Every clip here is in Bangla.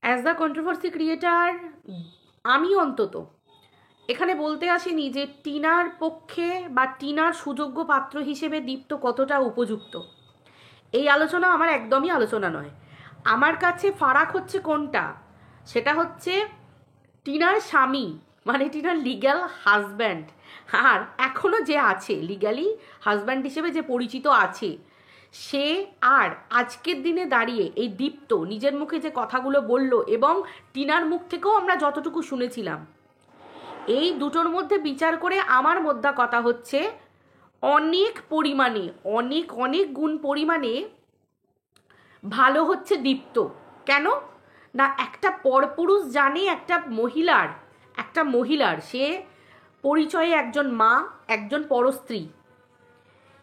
অ্যাজ দ্য কন্ট্রোভার্সি ক্রিয়েটার আমি অন্তত এখানে বলতে আসিনি যে টিনার পক্ষে বা টিনার সুযোগ্য পাত্র হিসেবে দীপ্ত কতটা উপযুক্ত। এই আলোচনা আমার একদমই আলোচনা নয়। আমার কাছে ফারাক হচ্ছে কোনটা, সেটা হচ্ছে টিনার স্বামী মানে টিনার লিগ্যাল হাজব্যান্ড, আর এখনও যে আছে লিগ্যালি হাজব্যান্ড হিসেবে যে পরিচিত আছে সে, আর আজকের দিনে দাঁড়িয়ে এই দীপ্ত নিজের মুখে যে কথাগুলো বলল এবং টিনার মুখ থেকেও আমরা যতটুকু শুনেছিলাম, এই দুটোর মধ্যে বিচার করে আমার মোদ্দা কথা হচ্ছে অনেক পরিমাণে অনেক অনেক গুণ পরিমাণে ভালো হচ্ছে দীপ্ত। কেন না, একটা পরপুরুষ জানে একটা মহিলার সে পরিচয়ে একজন মা, একজন পরস্ত্রী,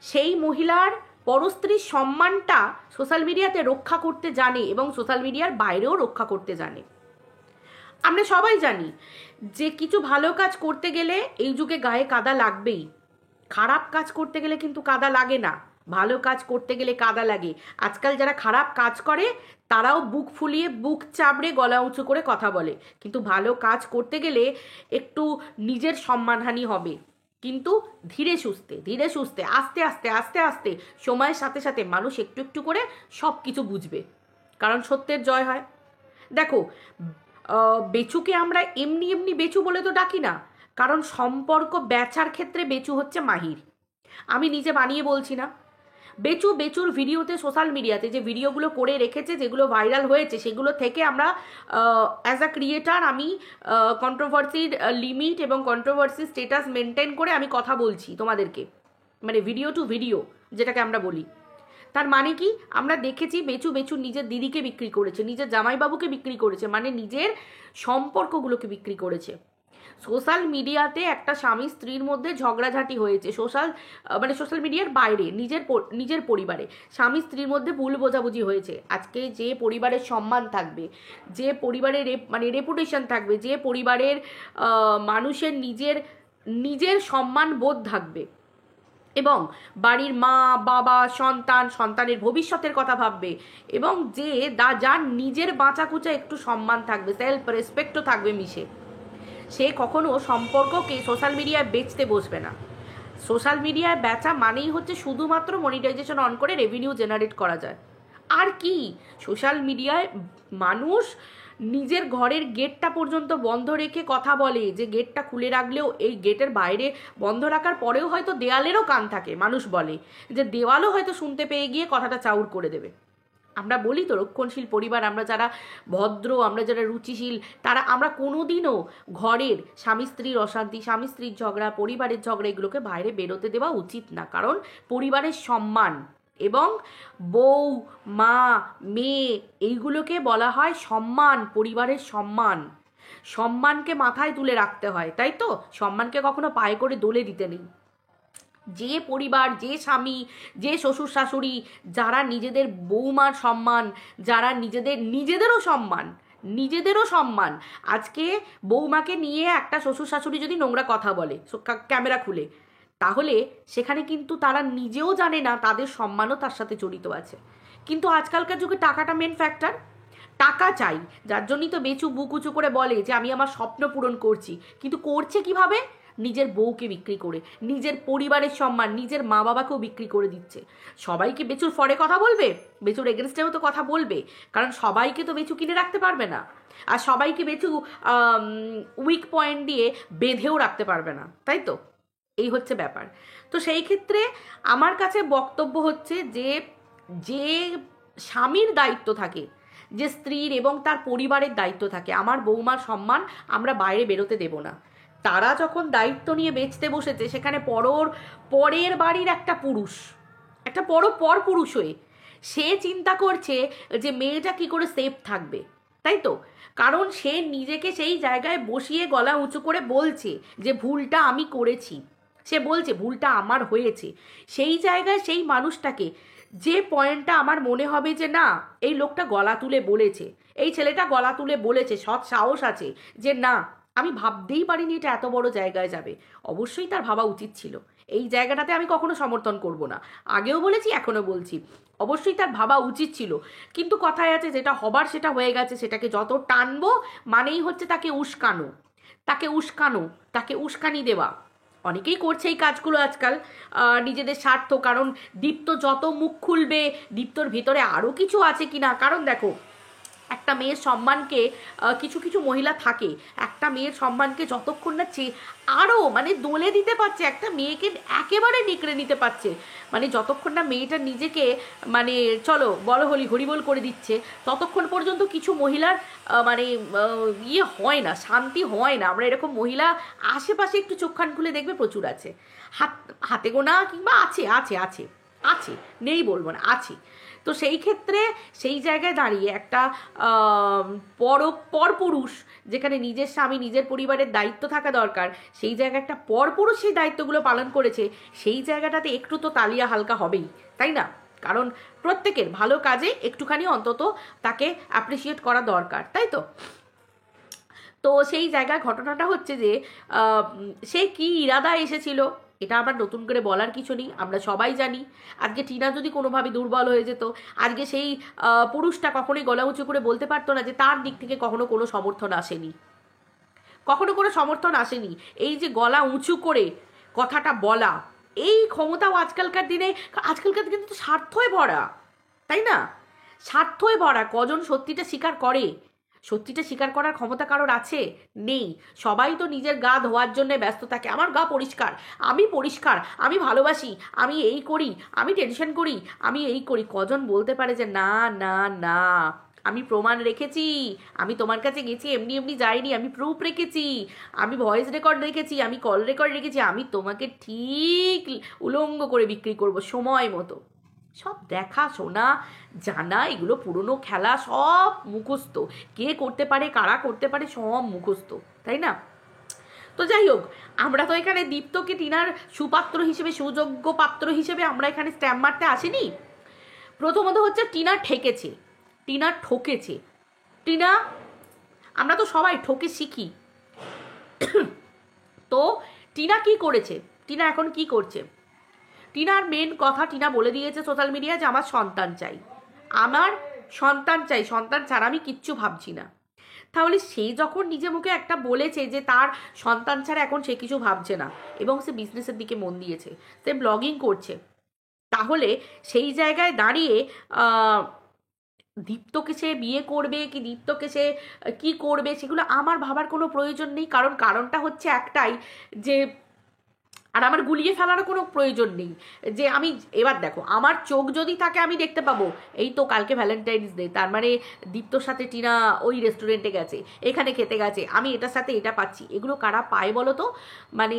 সেই মহিলার পরস্ত্রীর সম্মানটা সোশ্যাল মিডিয়াতে রক্ষা করতে জানে এবং সোশ্যাল মিডিয়ার বাইরেও রক্ষা করতে জানে। আমরা সবাই জানি যে কিছু ভালো কাজ করতে গেলে এই যুগে গায়ে কাদা লাগবেই, খারাপ কাজ করতে গেলে কিন্তু কাদা লাগে না, ভালো কাজ করতে গেলে কাদা লাগে। আজকাল যারা খারাপ কাজ করে তারাও বুক ফুলিয়ে বুক চাবড়ে গলা উঁচু করে কথা বলে, কিন্তু ভালো কাজ করতে গেলে একটু নিজের সম্মানহানি হবে, কিন্তু ধীরে সুস্থে আস্তে আস্তে আস্তে আস্তে সময়ের সাথে সাথে মানুষ একটু একটু করে সব কিছু বুঝবে, কারণ সত্যের জয় হয়। দেখো, বেচুকে আমরা এমনি এমনি বেচু বলে তো ডাকি না, কারণ সম্পর্ক বেচার ক্ষেত্রে বেচু হচ্ছে মাহির। আমি নিজে বানিয়ে বলছি না। বেচুর ভিডিওতে সোশ্যাল মিডিয়াতে যে ভিডিওগুলো করে রেখেছে, যেগুলো ভাইরাল হয়েছে, সেগুলো থেকে আমরা অ্যাজ আ ক্রিয়েটার আমি কন্ট্রোভার্সির লিমিট এবং কন্ট্রোভার্সি স্টেটাস মেনটেন করে আমি কথা বলছি তোমাদেরকে, মানে ভিডিও টু ভিডিও যেটাকে আমরা বলি। তার মানে কি, আমরা দেখেছি বেচু নিজের দিদিকে বিক্রি করেছে, নিজের জামাইবাবুকে বিক্রি করেছে, মানে নিজের সম্পর্কগুলোকে বিক্রি করেছে। সোশ্যাল মিডিয়াতে একটা স্বামী স্ত্রীর মধ্যে ঝগড়াঝাটি হয়েছে, সোশ্যাল মিডিয়ার বাইরে নিজের পরিবারে স্বামী স্ত্রীর মধ্যে ভুল বোঝাবুঝি হয়েছে। আজকে যে পরিবারের সম্মান থাকবে, যে পরিবারের রেপুটেশন থাকবে, যে পরিবারের মানুষের নিজের সম্মান বোধ থাকবে এবং বাড়ির মা বাবা সন্তানের ভবিষ্যতের কথা ভাববে, এবং যার নিজের বাঁচাকুচা একটু সম্মান থাকবে, সেলফ রেসপেক্টও থাকবে মিশে, সে কখনো সম্পর্ককে সোশ্যাল মিডিয়ায় বেচতে বসবে না। সোশ্যাল মিডিয়ায় বেচা মানেই হচ্ছে শুধুমাত্র মনিটাইজেশন অন করে রেভিনিউ জেনারেট করা যায়। আর কি, সোশ্যাল মিডিয়ায় মানুষ নিজের ঘরের গেটটা পর্যন্ত বন্ধ রেখে কথা বলে, যে গেটটা খুলে রাখলেও এই গেটের বাইরে বন্ধ রাখার পরেও হয়তো দেয়ালেরও কান থাকে, মানুষ বলে যে দেওয়ালও হয়তো শুনতে পেয়ে গিয়ে কথাটা চাউর করে দেবে। আমরা বলি তো রক্ষণশীল পরিবার, আমরা যারা ভদ্র, আমরা যারা রুচিশীল, তারা আমরা কোনোদিনও ঘরের স্বামী স্ত্রীর অশান্তি, স্বামী স্ত্রীর ঝগড়া, পরিবারের ঝগড়া এগুলোকে বাইরে বেরোতে দেওয়া উচিত না, কারণ পরিবারের সম্মান এবং বউ মা মেয়ে এইগুলোকে বলা হয় সম্মান, পরিবারের সম্মানকে মাথায় তুলে রাখতে হয়, তাই তো? সম্মানকে কখনো পায়ে করে দোলে দিতে নেই। যে পরিবার, যে স্বামী, যে শ্বশুর শাশুড়ি, যারা নিজেদের বৌমার সম্মান, যারা নিজেদেরও সম্মান, আজকে বৌমাকে নিয়ে একটা শ্বশুর শাশুড়ি যদি নোংরা কথা বলে ক্যামেরা খুলে, তাহলে সেখানে কিন্তু তারা নিজেও জানে না তাদের সম্মানও তার সাথে জড়িত আছে। কিন্তু আজকালকার যুগে টাকাটা মেন ফ্যাক্টর, টাকা চাই, যার জন্যই তো বেচু বুক উঁচু করে বলে যে আমি আমার স্বপ্ন পূরণ করছি, কিন্তু করছে কিভাবে? নিজের বউকে বিক্রি করে, নিজের পরিবারের সম্মান, নিজের মা বাবাকেও বিক্রি করে দিচ্ছে। সবাইকে বেচুর ফরে কথা বলবে, বেচুর এগেনস্টেও তো কথা বলবে, কারণ সবাইকে তো বেচু কিনে রাখতে পারবে না, আর সবাইকে বেচু উইক পয়েন্ট দিয়ে বেঁধেও রাখতে পারবে না, তাই তো? এই হচ্ছে ব্যাপার। তো সেই ক্ষেত্রে আমার কাছে বক্তব্য হচ্ছে যে স্বামীর দায়িত্ব থাকে, যে স্ত্রীর এবং তার পরিবারের দায়িত্ব থাকে, আমার বৌমার সম্মান আমরা বাইরে বেরোতে দেব না। তারা যখন দায়িত্ব নিয়ে বেচতে বসেছে, সেখানে পরের বাড়ির একটা পর পুরুষ হয়ে সে চিন্তা করছে যে মেয়েটা কি করে সেফ থাকবে, তাই তো? কারণ সে নিজেকে সেই জায়গায় বসিয়ে গলা উঁচু করে বলছে যে ভুলটা আমি করেছি, সে বলছে ভুলটা আমার হয়েছে। সেই জায়গায় সেই মানুষটাকে, যে পয়েন্টটা আমার মনে হবে যে না, এই লোকটা গলা তুলে বলেছে, এই ছেলেটা গলা তুলে বলেছে, সৎ সাহস আছে যে না, আমি ভাবতেই পারিনি এটা এত বড় জায়গায় যাবে, অবশ্যই তার ভাবা উচিত ছিল। এই জায়গাটাতে আমি কখনো সমর্থন করব না, আগেও বলেছি এখনও বলছি। অবশ্যই তার ভাবা উচিত ছিল, কিন্তু কথায় আছে যেটা হবার সেটা হয়ে গেছে, সেটাকে যত টানবো মানেই হচ্ছে তাকে উস্কানো, তাকে উস্কানো, তাকে উস্কানি দেওয়া। অনেকেই করছে এই কাজগুলো আজকাল নিজেদের স্বার্থ। কারণ দীপ্ত যত মুখ খুলবে, দীপ্তর ভিতরে আরও কিছু আছে কিনা, কারণ দেখো একটা মেয়ের সম্মানকে কিছু কিছু মহিলা থাকে, একটা মেয়ের সম্মানকে যতক্ষণ না আরও মানে দোলে দিতে পারছে, একটা মেয়েকে একেবারে নিকড়ে নিতে পারছে, মানে যতক্ষণ না মেয়েটা নিজেকে মানে চলো বলো হলি হরিবোল করে দিচ্ছে, ততক্ষণ পর্যন্ত কিছু মহিলার মানে ইয়ে হয় না, শান্তি হয় না। আমরা এরকম মহিলা আশেপাশে একটু চোখখান খুলে দেখবে প্রচুর আছে, হাতে গোনা কিংবা আছে আছে আছে আছে, নেই বলবো না, আছে। তো সেই ক্ষেত্রে সেই জায়গায় দাঁড়িয়ে একটা পরপুরুষ, যেখানে নিজের স্বামী নিজের পরিবারের দায়িত্ব থাকা দরকার, সেই জায়গায় একটা পরপুরুষ সেই দায়িত্বগুলো পালন করেছে, সেই জায়গাটাতে একটু তো তালিয়া হালকা হবেই, তাই না? কারণ প্রত্যেকের ভালো কাজে একটুখানি অন্তত তাকে অ্যাপ্রিসিয়েট করা দরকার, তাই তো? তো সেই জায়গায় ঘটনাটা হচ্ছে যে সে কি ইরাদা এসেছিল এটা আমার নতুন করে বলার কিছু নেই, আমরা সবাই জানি। আজকে টিনা যদি কোনোভাবে দুর্বল হয়ে যেত, আজকে সেই পুরুষটা কখনোই গলা উঁচু করে বলতে পারতো না যে তার দিক থেকে কখনো কোনো সমর্থন আসেনি, কখনো কোনো সমর্থন আসেনি। এই যে গলা উঁচু করে কথাটা বলা, এই ক্ষমতাও আজকালকার দিনে কিন্তু স্বার্থই ভরা, তাই না? স্বার্থই ভরা। কজন সত্যিটা স্বীকার করে? সত্যিটা স্বীকার করার ক্ষমতা কারোর আছে? নেই। সবাই তো নিজের গা ধোয়ার জন্য ব্যস্ত থাকে, আমার গা পরিষ্কার, আমি পরিষ্কার, আমি ভালোবাসি, আমি এই করি, আমি টেনশন করি, আমি এই করি। কজন বলতে পারে যে না না না, আমি প্রমাণ রেখেছি, আমি তোমার কাছে গেছি এমনি এমনি যাইনি, আমি প্রুফ রেখেছি, আমি ভয়েস রেকর্ড রেখেছি, আমি কল রেকর্ড রেখেছি, আমি তোমাকে ঠিক উলঙ্গ করে বিক্রি করব সময় মতো। সব দেখা শোনা জানা, এগুলো পুরনো খেলা, সব মুখস্থ। কে করতে পারে, কারা করতে পারে, সব মুখস্থ, তাই না? তো যাই হোক, আমরা তো এখানে দীপ্তকে টিনার সুপাত্র হিসেবে, সুযোগ্য পাত্র হিসেবে আমরা এখানে স্ট্যাম্প মারতে আসিনি। প্রথমত হচ্ছে টিনা ঠেকেছে, টিনা ঠকেছে। টিনা, আমরা তো সবাই ঠকে শিখি। তো টিনা কি করেছে? টিনা এখন কি করছে? টিনার মেন কথা, টিনা বলে দিয়েছে সোশ্যাল মিডিয়ায় যে আমার সন্তান চাই, আমার সন্তান চাই, সন্তান ছাড়া আমি কিচ্ছু ভাবছি না। তাহলে সে যখন নিজে মুখে একটা বলেছে যে তার সন্তান ছাড়া এখন সে কিছু ভাবছে না, এবং সে বিজনেসের দিকে মন দিয়েছে, সে ব্লগিং করছে, তাহলে সেই জায়গায় দাঁড়িয়ে দীপ্তকে সে বিয়ে করবে কি দীপ্তকে সে কি করবে সেগুলো আমার ভাবার কোনো প্রয়োজন নেই। কারণটা হচ্ছে একটাই, যে আর আমার গুলিয়ে ফেলারও কোনো প্রয়োজন নেই। যে আমি এবার দেখো, আমার চোখ যদি থাকে আমি দেখতে পাবো এই তো কালকে ভ্যালেন্টাইন্স ডে, তার মানে দীপ্তর সাথে টিনা ওই রেস্টুরেন্টে গেছে, এখানে খেতে গেছে, আমি এটার সাথে এটা পাচ্ছি। এগুলো কারা পায় বলো তো? মানে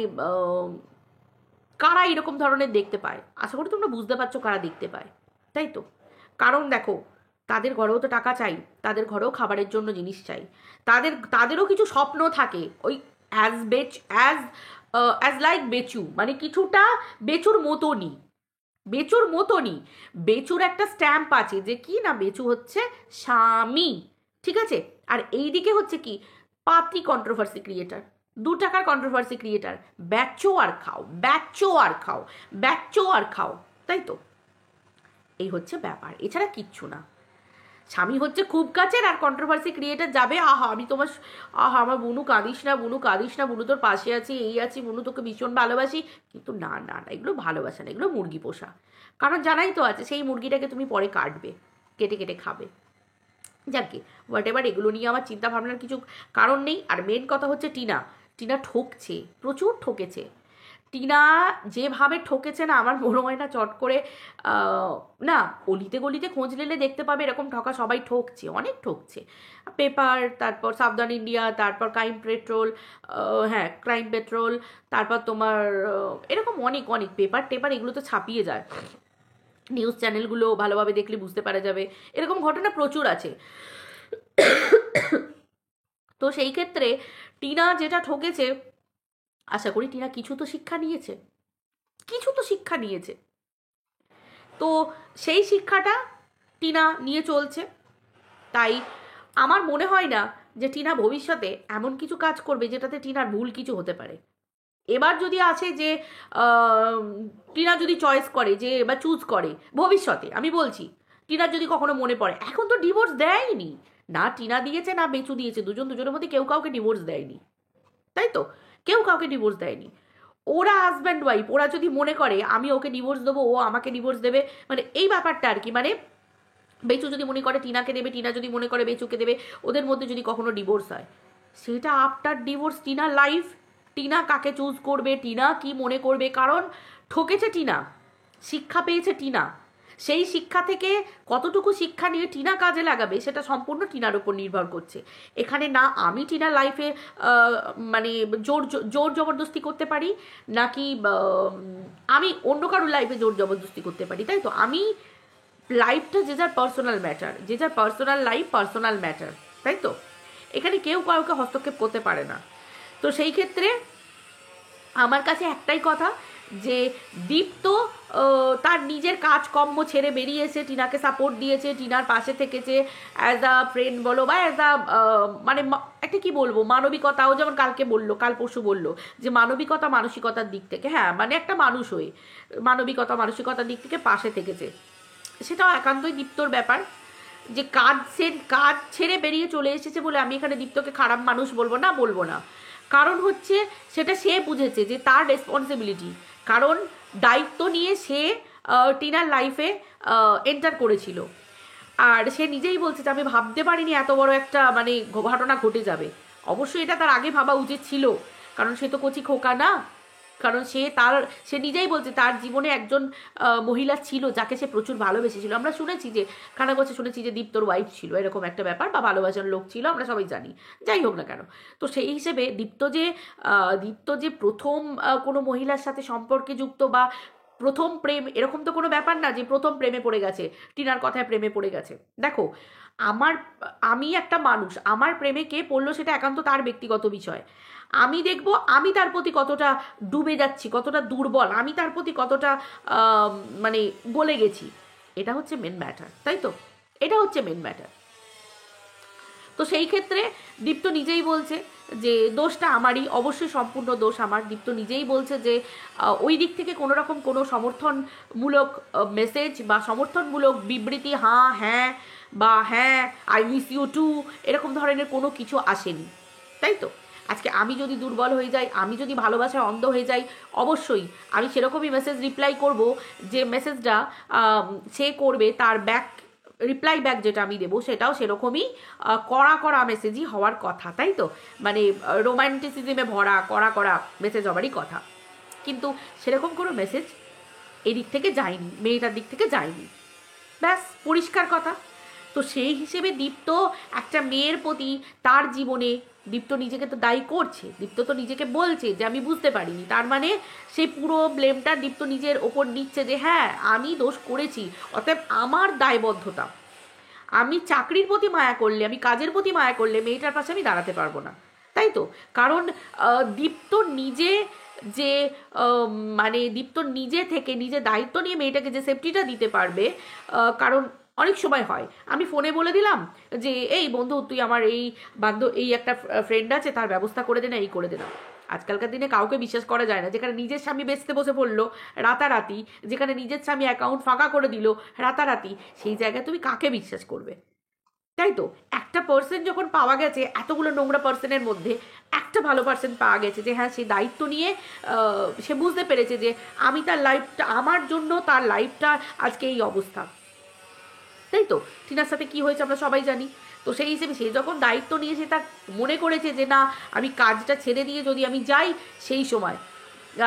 কারা এরকম ধরনের দেখতে পায়? আশা করি তোমরা বুঝতে পারছো কারা দেখতে পায়, তাই তো? কারণ দেখো, তাদের ঘরেও তো টাকা চাই, তাদের ঘরেও খাবারের জন্য জিনিস চাই, তাদেরও কিছু স্বপ্ন থাকে। ওই অ্যাজ লাইক বেচু, মানে কিছুটা বেচুর মতনই, বেচুর মতনই। বেচুর একটা স্ট্যাম্প আছে যে কি না, বেচু হচ্ছে স্বামী, ঠিক আছে? আর এইদিকে হচ্ছে কি, পাতি কন্ট্রোভার্সি ক্রিয়েটার, 2 টাকার কন্ট্রোভার্সি ক্রিয়েটার, ব্যাচো আর খাও, ব্যাচো আর খাও, ব্যাচো আর খাও, তাই তো? এই হচ্ছে ব্যাপার, এছাড়া কিচ্ছু না। স্বামী হচ্ছে খুব কাছের, আর কন্ট্রোভার্সি ক্রিয়েটার যাবে আহা আমি তোমার, আহা আমার বুনু কাঁদিস না, বুনু কাঁদিস না, বুনু তোর পাশে আছি, এই আছি, বুনু তোকে ভীষণ ভালোবাসি। কিন্তু না না না, এগুলো ভালোবাসা না, এগুলো মুরগি পোষা। কারণ জানাই তো আছে সেই মুরগিটাকে তুমি পরে কাটবে, কেটে কেটে খাবে। যাকে হোয়াট এভার, এগুলো নিয়ে আমার চিন্তা ভাবনার কিছু কারণ নেই। আর মেন কথা হচ্ছে টিনা, টিনা ঠকছে, প্রচুর ঠকেছে। টিনা যেভাবে ঠকেছে না, আমার মনে হয় না চট করে না, অলিতে গলিতে খোঁজ নিলে দেখতে পাবে এরকম ঠকা সবাই ঠকছে, অনেক ঠকছে। পেপার, তারপর সাবধান ইন্ডিয়া, তারপর ক্রাইম পেট্রোল, হ্যাঁ ক্রাইম পেট্রোল, তারপর তোমার এরকম অনেক অনেক পেপার টেপার, এগুলো তো ছাপিয়ে যায়, নিউজ চ্যানেলগুলো ভালোভাবে দেখলে বুঝতে পারা যাবে, এরকম ঘটনা প্রচুর আছে। তো সেই ক্ষেত্রে টিনা যেটা ঠকেছে, আশা করি টিনা কিছু তো শিক্ষা নিয়েছে, কিছু তো শিক্ষা নিয়েছে। তো সেই শিক্ষাটা টিনা নিয়ে চলছে। তাই আমার মনে হয় না যে টিনা ভবিষ্যতে এমন কিছু কাজ করবে যেটাতে টিনার ভুল কিছু হতে পারে। এবার যদি আছে যে টিনা যদি চয়েস করে যে বা চুজ করে ভবিষ্যতে, আমি বলছি টিনার যদি কখনো মনে পড়ে, এখন তো ডিভোর্স দেয়নি, না টিনা দিয়েছে না বেচু দিয়েছে, দুজনের মধ্যে কেউ কাউকে ডিভোর্স দেয়নি, তাই তো, কেউ কাউকে ডিভোর্স দেয়নি। ওরা হাজব্যান্ড ওয়াইফ, ওরা যদি মনে করে আমি ওকে ডিভোর্স দেবো, ও আমাকে ডিভোর্স দেবে, মানে এই ব্যাপারটা আর কি, মানে বেচু যদি মনে করে টিনাকে দেবে, টিনা যদি মনে করে বেচুকে দেবে, ওদের মধ্যে যদি কখনো ডিভোর্স হয়, সেটা আফটার ডিভোর্স টিনার লাইফ, টিনা কাকে চুজ করবে, টিনা কি মনে করবে, কারণ ঠকেছে টিনা, শিক্ষা পেয়েছে টিনা, সেই শিক্ষা থেকে কতটুকু শিক্ষা নিয়ে টিনা কাজে লাগাবে সেটা সম্পূর্ণ টিনার উপর নির্ভর করছে। এখানে না আমি টিনার লাইফে মানে জোর জবরদস্তি করতে পারি, নাকি আমি অন্য কারোর লাইফে জোর জবরদস্তি করতে পারি, তাই তো। আমি লাইফটা যে যার পার্সোনাল ম্যাটার, যে যার পার্সোনাল লাইফ পার্সোনাল ম্যাটার, তাই তো, এখানে কেউ কাউকে হস্তক্ষেপ করতে পারে না। তো সেই ক্ষেত্রে আমার কাছে একটাই কথা, যে দীপ্ত তার নিজের কাজকর্ম ছেড়ে বেরিয়েছে, টিনাকে সাপোর্ট দিয়েছে, টিনার পাশে থেকেছে অ্যাজ আ ফ্রেন্ড বলো বা অ্যাজ আ মানে একটা কি বলবো মানবিকতাও, যেমন কালকে বললো, কাল পরশু বললো যে মানবিকতা মানসিকতার দিক থেকে, হ্যাঁ মানে একটা মানুষ হয়ে মানবিকতা মানসিকতার দিক থেকে পাশে থেকেছে, সেটাও একান্তই দীপ্তর ব্যাপার। যে কাজ ছেড়ে বেরিয়ে চলে এসেছে বলে আমি এখানে দীপ্তকে খারাপ মানুষ বলবো না, কারণ হচ্ছে সেটা সে বুঝেছে যে তার রেসপন্সিবিলিটি, কারণ দায়িত্ব নিয়ে সে টিনার লাইফে এন্টার করেছিল, আর সে নিজেই বলছে যে আমি ভাবতে পারিনি এত বড় একটা মানে ঘটনা ঘটে যাবে। অবশ্যই এটা তার আগে ভাবা উচিত ছিল, কারণ সে তো কচি খোকা না, কারণ সে নিজেই বলছে তার জীবনে একজন মহিলা ছিল যাকে সে প্রচুর ভালোবেসেছিল। আমরা শুনেছি যে খানাগছে শুনেছি যে দীপ্তর ওয়াইফ ছিল, এরকম একটা ব্যাপার, বা ভালোবাসার লোক ছিল, আমরা সবাই জানি, যাই হোক না কেন। তো সেই হিসেবে দীপ্ত যে প্রথম কোনো মহিলার সাথে সম্পর্কে যুক্ত বা প্রথম প্রেম, এরকম তো কোনো ব্যাপার না যে প্রথম প্রেমে পড়ে গেছে, টিনার কথায় প্রেমে পড়ে গেছে। দেখো আমি একটা মানুষ, আমার প্রেমে কে পড়লো সেটা একান্ত তার ব্যক্তিগত বিষয়। আমি দেখব আমি তার প্রতি কতটা ডুবে যাচ্ছি, কতটা দুর্বল, আমি তার প্রতি কতটা মানে গলে গেছি, এটা হচ্ছে মেন ম্যাটার, তাই তো, এটা হচ্ছে মেন ম্যাটার। তো সেই ক্ষেত্রে দীপ্ত নিজেই বলছে যে দোষটা আমারই, অবশ্যই সম্পূর্ণ দোষ আমার। দীপ্ত নিজেই বলছে যে ওই দিক থেকে কোনো রকম কোনো সমর্থনমূলক মেসেজ বা সমর্থনমূলক বিবৃতি হ্যাঁ বা হ্যাঁ আই মিস ইউ টু এরকম ধরনের কোনো কিছু আসেনি, তাই তো। আজকে আমি যদি দুর্বল হয়ে যাই, আমি যদি ভালোবাসায় অন্ধ হয়ে যাই, অবশ্যই আমি সেরকমই মেসেজ রিপ্লাই করব, যে মেসেজটা সে করবে তার রিপ্লাই ব্যাক যেটা আমি দেবো সেটাও সেরকমই কড়া মেসেজই হওয়ার কথা, তাই তো, মানে রোম্যান্টিসিজমে ভরা কড়া মেসেজ হওয়ারই কথা, কিন্তু সেরকম কোনো মেসেজ এদিক থেকে যায়নি, মেয়েটার দিক থেকে যায়নি, ব্যাস পরিষ্কার কথা। তো সেই হিসেবে দীপ্ত একটা মেয়ের প্রতি তার জীবনে দীপ্ত নিজেকে তো দায়ী করছে, দীপ্ত তো নিজেকে বলছে যে আমি বুঝতে পারিনি, তার মানে সেই পুরো ব্লেমটা দীপ্ত নিজের ওপর নিচ্ছে যে হ্যাঁ আমি দোষ করেছি, অতএব আমার দায়বদ্ধতা, আমি চাকরির প্রতি মায়া করলে, আমি কাজের প্রতি মায়া করলে মেয়েটার পাশে আমি দাঁড়াতে পারবো না, তাই তো। কারণ দীপ্ত নিজে যে মানে দীপ্ত নিজে থেকে নিজে দায়িত্ব নিয়ে মেয়েটাকে যে সেফটিটা দিতে পারবে, কারণ অনেক সময় হয় আমি ফোনে বলে দিলাম যে এই বন্ধু তুই আমার এই একটা ফ্রেন্ড আছে তার ব্যবস্থা করে দে না, এই করে দে না। আজকালকার দিনে কাউকে বিশ্বাস করা যায় না, যেখানে নিজের স্বামী বেচতে বসে পড়লো রাতারাতি, যেখানে নিজের স্বামী অ্যাকাউন্ট ফাঁকা করে দিল রাতারাতি, সেই জায়গায় তুমি কাকে বিশ্বাস করবে, তাই তো। একটা পার্সন যখন পাওয়া গেছে এতগুলো নোংরা পার্সনের মধ্যে, একটা ভালো পার্সন পাওয়া গেছে যে হ্যাঁ সে দায়িত্ব নিয়ে সে বুঝতে পেরেছে যে আমি তার লাইফটা, আমার জন্য তার লাইফটা আজকে এই অবস্থা, তাই তো। টিনার সাথে কি হয়েছে আমরা সবাই জানি। তো সেই হিসেবে সে যখন দায়িত্ব নিয়েছে, তার মনে করেছে যে না আমি কাজটা ছেড়ে দিয়ে যদি আমি যাই, সেই সময়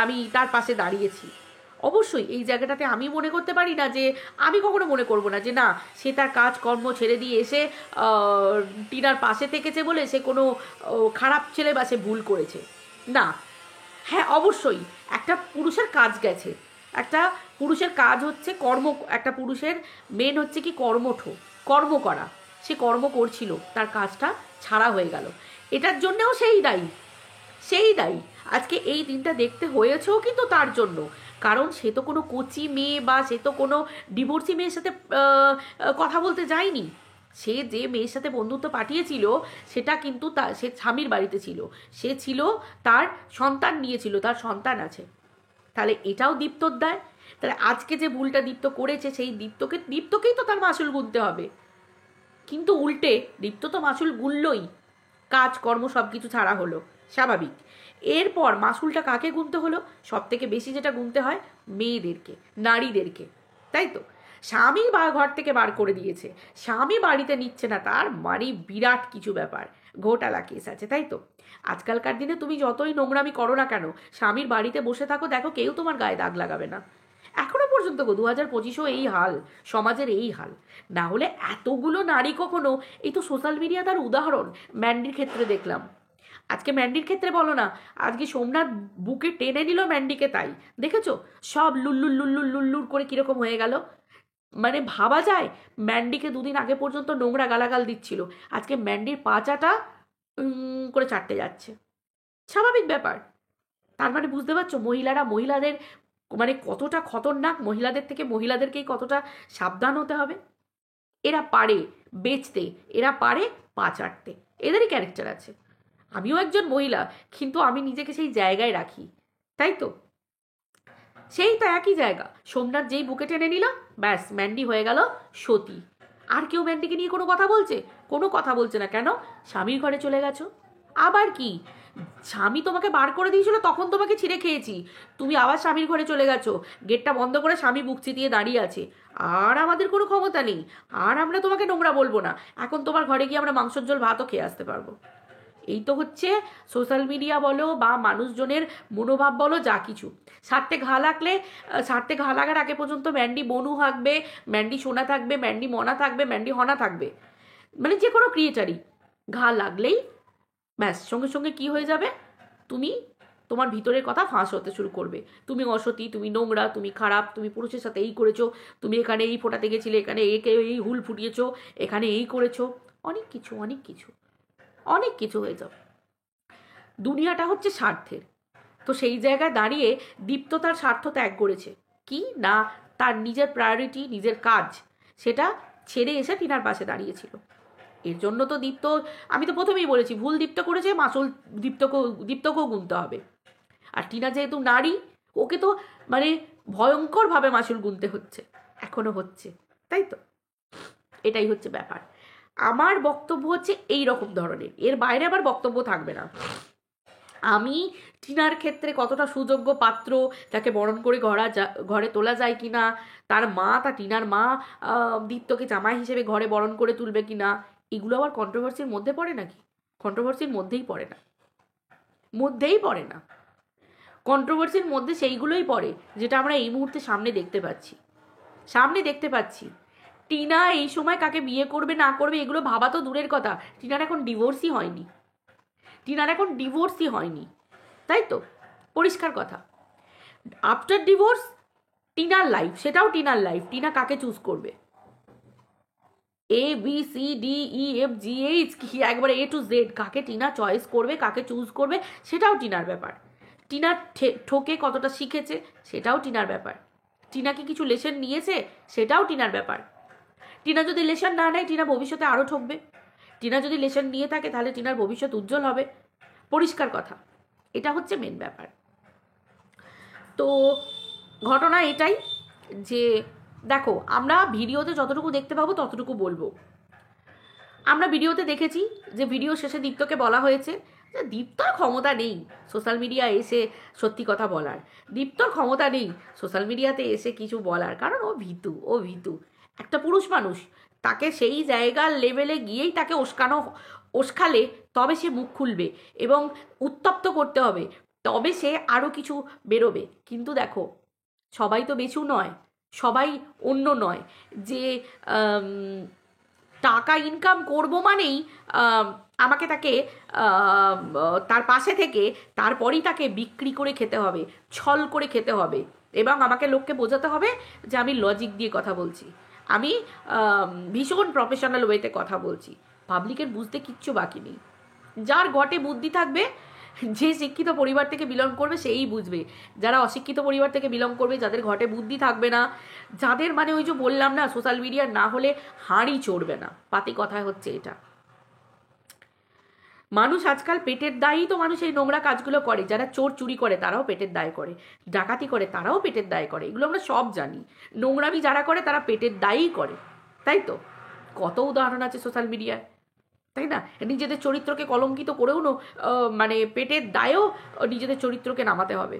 আমি তার পাশে দাঁড়িয়েছি। অবশ্যই এই জায়গাটাতে আমি মনে করতে পারি না যে, আমি কখনো মনে করব না যে না সে তার কাজকর্ম ছেড়ে দিয়ে এসে টিনার পাশে থেকেছে বলে সে কোনো খারাপ ছেলে বা সে ভুল করেছে, না। হ্যাঁ অবশ্যই একটা পুরুষের কাজ গেছে, একটা পুরুষের কাজ হচ্ছে একটা পুরুষের মেন হচ্ছে কি কর্ম করা, সে কর্ম করছিল, তার কাজটা ছাড়া হয়ে গেল, এটার জন্যেও সেই দায়ী আজকে এই দিনটা দেখতে হয়েছেও কিন্তু তার জন্য, কারণ সে তো কোনো কচি মেয়ে বা সে তো কোনো ডিভোর্সি মেয়ের সাথে কথা বলতে যায়নি, সে যে মেয়ের সাথে বন্ধুত্ব পাঠিয়েছিল সেটা কিন্তু সে স্বামীর বাড়িতে ছিল, সে ছিল তার সন্তান নিয়েছিল, তার সন্তান আছে। তাহলে এটাও দীপ্তর দায়। তাহলে আজকে যে ভুলটা দীপ্ত করেছে সেই দীপ্তকেই তো তার মাসুল গুনতে হবে। কিন্তু উল্টে দীপ্ত তো মাসুল গুনলই, কাজ কর্ম সব কিছু ছাড়া হলো, স্বাভাবিক। এরপর মাসুলটা কাকে গুনতে হলো? সব থেকে বেশি যেটা গুনতে হয় মেয়েদেরকে, নারীদেরকে, তাই তো? স্বামী ঘর থেকে বার করে দিয়েছে, স্বামী বাড়িতে নিচ্ছে না, তার মানে বিরাট কিছু ব্যাপার, ঘোটালা কেস আছে, তাই তো? আজকালকার দিনে তুমি যতই নোংরামি করো না কেন, স্বামীর বাড়িতে বসে থাকো, দেখো কেউ তোমার গায়ে দাগ লাগাবে না। এখনো পর্যন্ত গো 2025-ও এই হাল, সমাজের এই হাল। না হলে এতগুলো নারী কখনো, এই তো সোশ্যাল মিডিয়া তার উদাহরণ। ম্যান্ডির ক্ষেত্রে দেখলাম, আজকে ম্যান্ডির ক্ষেত্রে বলো না, আজকে সোমনাথ বুকে টেনে নিল ম্যান্ডিকে, তাই দেখেছো? সব লুল্লুর লুল্লুর লুল্লুর করে কিরকম হয়ে গেল। মানে ভাবা যায়, ম্যান্ডিকে দুদিন আগে পর্যন্ত নোংরা গালাগাল দিচ্ছিল, আজকে ম্যান্ডির পাচাটা করে চাটতে যাচ্ছে, স্বাভাবিক ব্যাপার। তার মানে বুঝতে পারছো মহিলাদের মানে কতটা খতরনাক, মহিলাদের থেকে মহিলাদেরকেই কতটা সাবধান হতে হবে। এরা পারে বেচতে, এরা পারে পা চাটতে, এদেরই ক্যারেক্টার আছে। আমিও একজন মহিলা, কিন্তু আমি নিজেকে সেই জায়গায় রাখি, তাই তো? সেই তো একই জায়গা, সোমনাথ যেই বুকে টেনে নিল, ব্যাস ম্যান্ডি হয়ে গেল সতী। আর কেউ ম্যান্ডিকে নিয়ে কোনো কথা বলছে? কোনো কথা বলছে না। কেন? স্বামীর ঘরে চলে গেছো। আবার কি, স্বামী তোমাকে বার করে দিয়েছিল, তখন তোমাকে ছিঁড়ে খেয়েছি, তুমি আবার স্বামীর ঘরে চলে গেছো, গেটটা বন্ধ করে স্বামী বুক চিতিয়ে দাঁড়িয়ে আছে, আর আমাদের কোনো ক্ষমতা নেই, আর আমরা তোমাকে নোংরা বলবো না, এখন তোমার ঘরে গিয়ে আমরা মাংসের ঝোল ভাতও খেয়ে আসতে পারবো। এই তো হচ্ছে সোশ্যাল মিডিয়া বলো বা মানুষজনের মনোভাব বলো, যা কিছু। স্বার্থে ঘা লাগার আগে পর্যন্ত ম্যান্ডি বনু থাকবে, ম্যান্ডি সোনা থাকবে, ম্যান্ডি মনা থাকবে, ম্যান্ডি হনা থাকবে, মানে যে কোনো ক্রিয়েটারই ঘা লাগলেই ব্যাস সঙ্গে সঙ্গে কি হয়ে যাবে, তুমি তোমার ভিতরের কথা ফাঁস হতে শুরু করবে। তুমি অসতী, তুমি নোংরা, তুমি খারাপ, তুমি পুরুষের সাথে এই করেছো, তুমি এখানে এই ফোটাতে গেছিলে, এখানে একে এই হুল ফুটিয়েছো, এখানে এই করেছো, অনেক কিছু অনেক কিছু অনেক কিছু হয়ে যাবে। দুনিয়াটা হচ্ছে স্বার্থের। তো সেই জায়গায় দাঁড়িয়ে দীপ্ত তার স্বার্থ ত্যাগ করেছে, কি না তার নিজের প্রায়োরিটি, নিজের কাজ, সেটা ছেড়ে এসে টিনার পাশে দাঁড়িয়েছিল। এর জন্য তো দীপ্ত, আমি তো প্রথমেই বলেছি, ভুল দীপ্ত করেছে, মাসুল দীপ্তকেও গুনতে হবে। আর টিনা যেহেতু নারী, ওকে তো মানে ভয়ঙ্করভাবে মাসুল গুনতে হচ্ছে, এখনো হচ্ছে, তাই তো? এটাই হচ্ছে ব্যাপার। আমার বক্তব্য হচ্ছে এই রকম ধরনের, এর বাইরে আমার বক্তব্য থাকবে না। আমি টিনার ক্ষেত্রে কতটা সুযোগ্য পাত্র, তাকে বরণ করে ঘরে তোলা যায় কি না, তার টিনার মা দীপ্তকে জামাই হিসেবে ঘরে বরণ করে তুলবে কি না, এগুলো আবার কন্ট্রোভার্সির মধ্যে পড়ে নাকি? কন্ট্রোভার্সির মধ্যেই পড়ে না, মধ্যেই পড়ে না। কন্ট্রোভার্সির মধ্যে সেইগুলোই পড়ে যেটা আমরা এই মুহূর্তে সামনে দেখতে পাচ্ছি। টিনা এই সময় কাকে বিয়ে করবে না করবে এগুলো ভাবা তো দূরের কথা, টিনার এখন ডিভোর্সই হয়নি, তাই তো? পরিষ্কার কথা। আফটার ডিভোর্স টিনার লাইফ, সেটাও টিনার লাইফ, টিনা কাকে চুজ করবে, ABCDEFGH কি একবারে A to Z, কাকে টিনা চয়েস করবে, কাকে চুজ করবে, সেটাও টিনার ব্যাপার। টিনা ঠকে কতটা শিখেছে, সেটাও টিনার ব্যাপার। টিনা কি কিছু লেসন নিয়েছে, সেটাও টিনার ব্যাপার। টিনা যদি লেসন না নেয়, টিনা ভবিষ্যতে আরও ঠকবে। টিনা যদি লেসন নিয়ে থাকে, তাহলে টিনার ভবিষ্যৎ উজ্জ্বল হবে, পরিষ্কার কথা। এটা হচ্ছে মেন ব্যাপার। তো ঘটনা এটাই যে দেখো, আমরা ভিডিওতে যতটুকু দেখতে পাবো ততটুকু বলবো। আমরা ভিডিওতে দেখেছি যে ভিডিও শেষে দীপ্তকে বলা হয়েছে যে দীপ্তর ক্ষমতা নেই সোশ্যাল মিডিয়ায় এসে সত্যি কথা বলার, দীপ্তর ক্ষমতা নেই সোশ্যাল মিডিয়াতে এসে কিছু বলার, কারণ ও ভীতু। একটা পুরুষ মানুষ, তাকে সেই জায়গার লেভেলে গিয়েই তাকে ওস্কালে তবে সে মুখ খুলবে এবং উত্তপ্ত করতে হবে, তবে সে আরও কিছু বেরোবে। কিন্তু দেখো, সবাই তো বেচু নয়, সবাই অন্য নয় যে টাকা ইনকাম করব মানেই আমাকে তাকে তার পাশে থেকে তারপরেই তাকে বিক্রি করে খেতে হবে, ছল করে খেতে হবে, এবং আমাকে লোককে বোঝাতে হবে যে আমি লজিক দিয়ে কথা বলছি, আমি ভীষণ প্রফেশনাল ওয়েতে কথা বলছি। পাবলিকের বুঝতে কিচ্ছু বাকি নেই। যার ঘটে বুদ্ধি থাকবে যে শিক্ষিত পরিবার থেকে বিলং করবে সেই বুঝবে, যারা অশিক্ষিত পরিবার থেকে বিলং করবে, যাদের ঘটে বুদ্ধি থাকবে না, যাদের মানে ওই যে বললাম না সোশ্যাল মিডিয়া না হলে হাঁড়ি চড়বে না, পাতি কথায় হচ্ছে এটা। মানুষ আজকাল পেটের দায়ই তো মানুষ এই নোংরা কাজগুলো করে, যারা চোর চুরি করে তারাও পেটের দায় করে, ডাকাতি করে তারাও পেটের দায় করে, এগুলো আমরা সব জানি। নোংরামি যারা করে তারা পেটের দায়ই করে, তাই তো? কত উদাহরণ আছে সোশ্যাল মিডিয়ায়, তাই না? নিজেদের চরিত্রকে কলঙ্কিত করেও মানে পেটের দায়েও নিজেদের চরিত্রকে নামাতে হবে,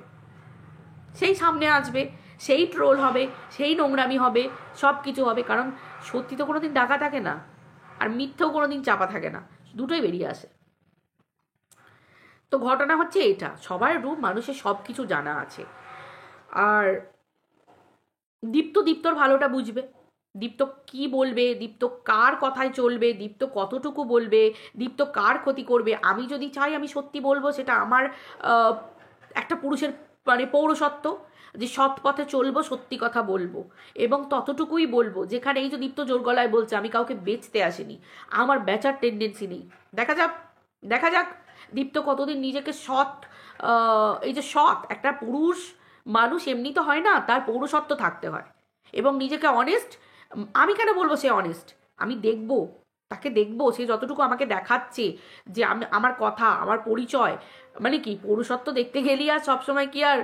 সেই সামনে আসবে, সেই ট্রোল হবে, সেই নোংরামি হবে, সব কিছু হবে, কারণ সত্যি তো কোনোদিন ঢাকা থাকে না, আর মিথ্যেও কোনোদিন চাপা থাকে না, দুটোই বেরিয়ে আসে। তো ঘটনা হচ্ছে এটা, সবার রূপ মানুষের সব কিছু জানা আছে। আর দীপ্তর ভালোটা বুঝবে, দীপ্ত কি বলবে, দীপ্ত কার কথায় চলবে, দীপ্ত কতটুকু বলবে, দীপ্ত কার ক্ষতি করবে। আমি যদি চাই আমি সত্যি বলবো, সেটা আমার একটা পুরুষের মানে পৌরসত্ব, যে সৎ পথে চলবো, সত্যি কথা বলবো, এবং ততটুকুই বলবো। যেখানে এই যে দীপ্ত জোর গলায় বলছে আমি কাউকে বেচতে আসিনি, আমার বেচার টেন্ডেন্সি নেই, দেখা যাক দেখা যাক দীপ্ত কতদিন নিজেকে সৎ, এই যে সৎ একটা পুরুষ মানুষ এমনি তো হয় না, তার পৌরসত্ব থাকতে হয়, এবং নিজেকে অনেস্ট। আমি কেন বলবো সে অনেস্ট, আমি দেখবো, তাকে দেখবো, সে যতটুকু আমাকে দেখাচ্ছে যে আমি, আমার কথা, আমার পরিচয়, মানে কি পৌরসত্ব দেখতে গেলি আর সবসময় কি আর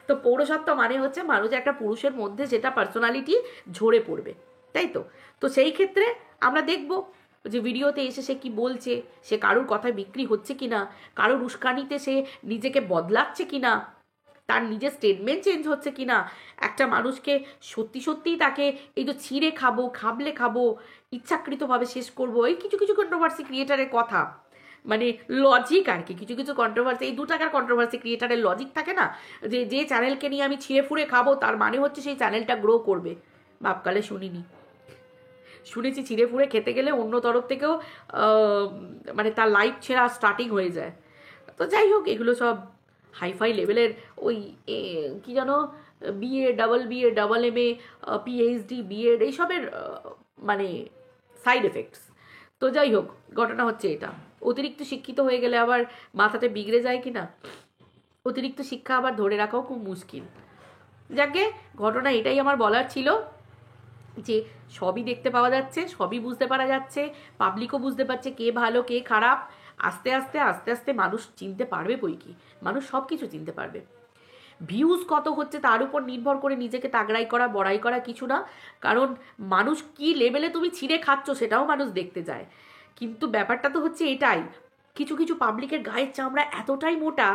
তো পৌরসত্ব মানে হচ্ছে মানুষ একটা পুরুষের মধ্যে যেটা পার্সোনালিটি ঝরে পড়বে, তাই তো? তো সেই ক্ষেত্রে আমরা দেখব যে ভিডিওতে এসে সে কি বলছে, সে কারোর কথায় বিক্রি হচ্ছে কিনা, কারোর উস্কানিতে সে নিজেকে বদলাচ্ছে কিনা, তার নিজের স্টেটমেন্ট চেঞ্জ হচ্ছে কিনা, একটা মানুষকে সত্যি সত্যিই তাকে এই যে ছিঁড়ে খাবো, খাবলে খাবো, ইচ্ছাকৃতভাবে শেষ করবো, এই কিছু কিছু কন্ট্রোভার্সি ক্রিয়েটারের কথা, মানে লজিক আর কি, কিছু কিছু কন্ট্রোভার্সি, এই 2 টাকার কন্ট্রোভার্সি ক্রিয়েটারের লজিক থাকে না, যে যে চ্যানেলকে নিয়ে আমি ছিঁড়ে ফুঁড়ে খাবো তার মানে হচ্ছে সেই চ্যানেলটা গ্রো করবে। বাপকালে শুনিনি, শুনেছি ছিঁড়ে ফুঁড়ে খেতে গেলে অন্য তরফ থেকেও মানে তার লাইফ ছেঁড়া স্টার্টিং হয়ে যায়। তো যাই হোক, এগুলো সব হাইফাই লেভেলের ওই কি যেন BA, double MA, PhD, BEd, এইসবের মানে সাইড এফেক্টস। তো যাই হোক, ঘটনা হচ্ছে এটা, অতিরিক্ত শিক্ষিত হয়ে গেলে আবার মাথাতে বিগড়ে যায় কি না, অতিরিক্ত শিক্ষা আবার ধরে রাখাও খুব মুশকিল। যাকে ঘটনা এটাই আমার বলার ছিল, যে সবই দেখতে পাওয়া যাচ্ছে, সবই বুঝতে পারা যাচ্ছে, পাবলিকও বুঝতে পারছে কে ভালো কে খারাপ। আস্তে আস্তে আস্তে আস্তে মানুষ চিনতে পারবে, বই কি মানুষ সব কিছু চিনতে পারবে। ভিউজ কত হচ্ছে তার উপর নির্ভর করে নিজেকে তাগড়াই করা বড়াই করা কিছু না, কারণ মানুষ কি লেভেলে তুমি ছিঁড়ে খাচ্ছ সেটাও মানুষ দেখতে যায়। কিন্তু ব্যাপারটা তো হচ্ছে এটাই, কিছু কিছু পাবলিকের গায়ের চামড়া এতটাই মোটা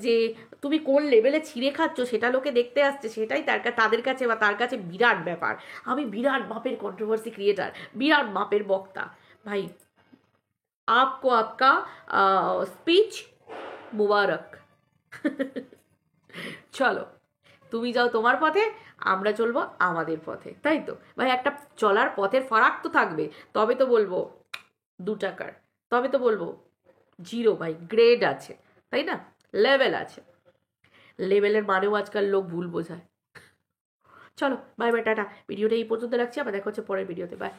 যে তুমি কোন লেভেলে ছিঁড়ে খাচ্ছ সেটা লোকে দেখতে আসছে, সেটাই তাদের কাছে বা তার কাছে বিরাট ব্যাপার। আমি বিরাট মাপের কন্ট্রোভার্সি ক্রিয়েটার, বিরাট মাপের বক্তা, ভাই আপকো আপকা স্পিচ মুবারক। চলো, তুমি যাও তোমার পথে, আমরা চলবো আমাদের পথে, তাই তো ভাই? একটা চলার পথের ফারাক তো থাকবে, তবে তো বলবো 2 টাকার, তবে তো বলবো জিরো, ভাই গ্রেড আছে, তাই না? লেভেল আছে, লেভেলের মানেও আজকাল লোক ভুল বোঝায়। চলো বাই বাই, টাটা। ভিডিওটা এই পর্যন্ত রাখছি, আবার দেখা হচ্ছে পরের ভিডিওতে, বাই।